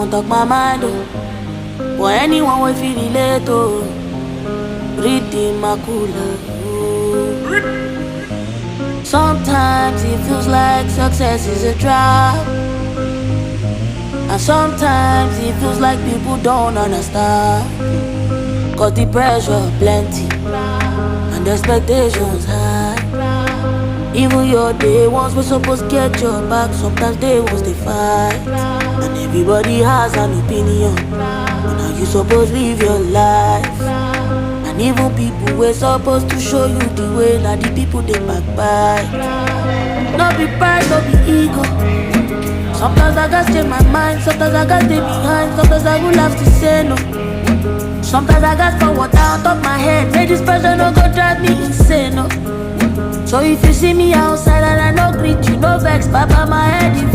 won't talk my mind, oh. But anyone will feel relate, oh. Reading my cooler, oh. Sometimes it feels like success is a trap, and sometimes it feels like people don't understand. Cause the pressure plenty and the expectations high. Even your day ones were supposed to get your back, sometimes they ones they fight. And everybody has an opinion on how you supposed to live your life. And even people were supposed to show you the way, now the people they backbite. Not be pride, not be ego. Sometimes I gotta change my mind, sometimes I gotta stay behind, sometimes I will have to say no. Sometimes I got forward down top my head, make this pressure no go drive me insane, no. So if you see me outside and I no greet you, no vex, papa my head.